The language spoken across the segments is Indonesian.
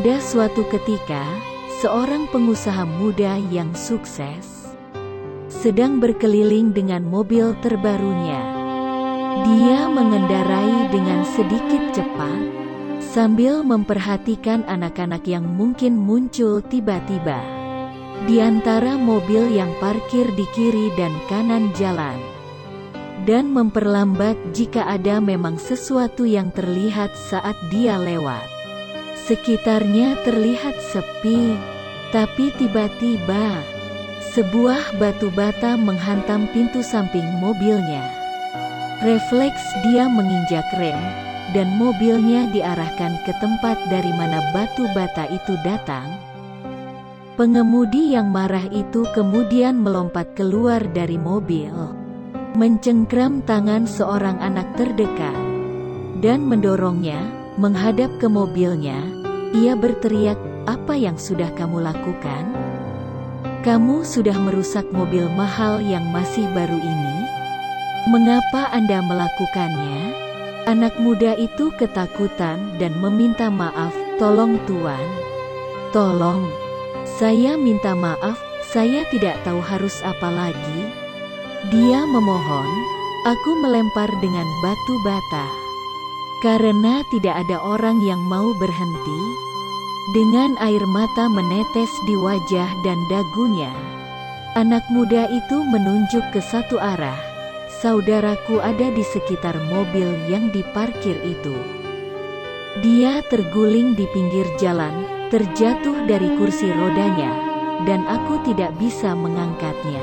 Pada suatu ketika, seorang pengusaha muda yang sukses sedang berkeliling dengan mobil terbarunya. Dia mengendarai dengan sedikit cepat, sambil memperhatikan anak-anak yang mungkin muncul tiba-tiba di antara mobil yang parkir di kiri dan kanan jalan, dan memperlambat jika ada memang sesuatu yang terlihat saat dia lewat. Sekitarnya terlihat sepi, tapi tiba-tiba sebuah batu bata menghantam pintu samping mobilnya. Refleks dia menginjak rem, dan mobilnya diarahkan ke tempat dari mana batu bata itu datang. Pengemudi yang marah itu kemudian melompat keluar dari mobil, mencengkram tangan seorang anak terdekat, dan mendorongnya menghadap ke mobilnya. Ia berteriak, "Apa yang sudah kamu lakukan? Kamu sudah merusak mobil mahal yang masih baru ini. Mengapa Anda melakukannya?" Anak muda itu ketakutan dan meminta maaf. "Tolong Tuan, tolong. Saya minta maaf, saya tidak tahu harus apa lagi." Dia memohon, "Aku melempar dengan batu bata." Karena tidak ada orang yang mau berhenti, dengan air mata menetes di wajah dan dagunya, anak muda itu menunjuk ke satu arah. "Saudaraku ada di sekitar mobil yang diparkir itu. Dia terguling di pinggir jalan, terjatuh dari kursi rodanya, dan aku tidak bisa mengangkatnya."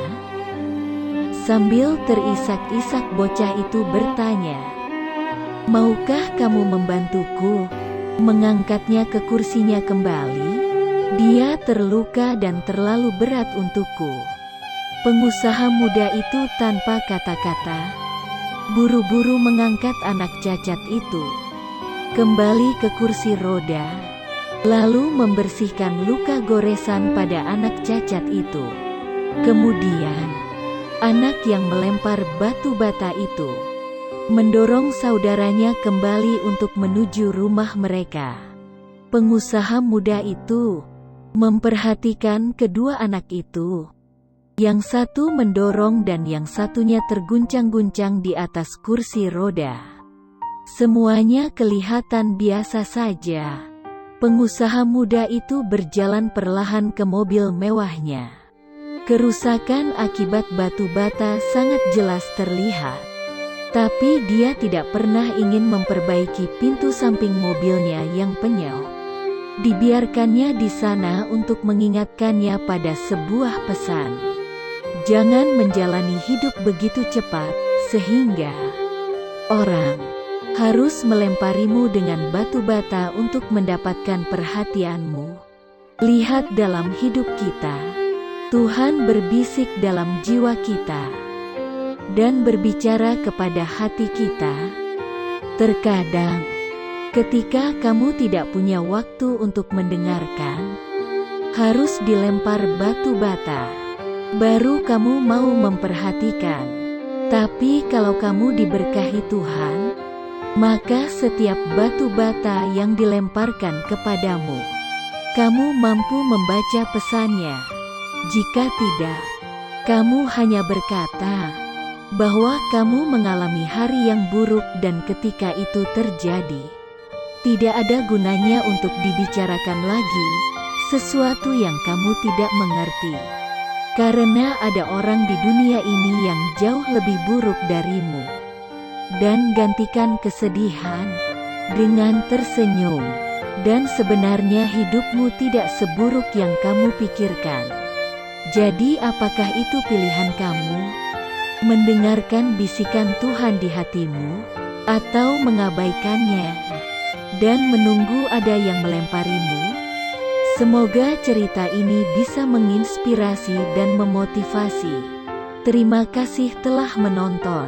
Sambil terisak-isak bocah itu bertanya, "Maukah kamu membantuku mengangkatnya ke kursinya kembali? Dia terluka dan terlalu berat untukku." Pengusaha muda itu tanpa kata-kata buru-buru mengangkat anak cacat itu kembali ke kursi roda, lalu membersihkan luka goresan pada anak cacat itu. Kemudian, anak yang melempar batu bata itu mendorong saudaranya kembali untuk menuju rumah mereka. Pengusaha muda itu memperhatikan kedua anak itu. Yang satu mendorong dan yang satunya terguncang-guncang di atas kursi roda. Semuanya kelihatan biasa saja. Pengusaha muda itu berjalan perlahan ke mobil mewahnya. Kerusakan akibat batu bata sangat jelas terlihat. Tapi dia tidak pernah ingin memperbaiki pintu samping mobilnya yang penyok. Dibiarkannya di sana untuk mengingatkannya pada sebuah pesan. Jangan menjalani hidup begitu cepat, sehingga orang harus melemparimu dengan batu bata untuk mendapatkan perhatianmu. Lihat dalam hidup kita, Tuhan berbisik dalam jiwa kita dan berbicara kepada hati kita. Terkadang, ketika kamu tidak punya waktu untuk mendengarkan, harus dilempar batu bata, baru kamu mau memperhatikan. Tapi kalau kamu diberkahi Tuhan, maka setiap batu bata yang dilemparkan kepadamu, kamu mampu membaca pesannya. Jika tidak, kamu hanya berkata bahwa kamu mengalami hari yang buruk, dan ketika itu terjadi, tidak ada gunanya untuk dibicarakan lagi sesuatu yang kamu tidak mengerti. Karena ada orang di dunia ini yang jauh lebih buruk darimu. Dan gantikan kesedihan dengan tersenyum. Dan sebenarnya hidupmu tidak seburuk yang kamu pikirkan. Jadi apakah itu pilihan kamu? Mendengarkan bisikan Tuhan di hatimu, atau mengabaikannya dan menunggu ada yang melemparimu? Semoga cerita ini bisa menginspirasi dan memotivasi. Terima kasih telah menonton.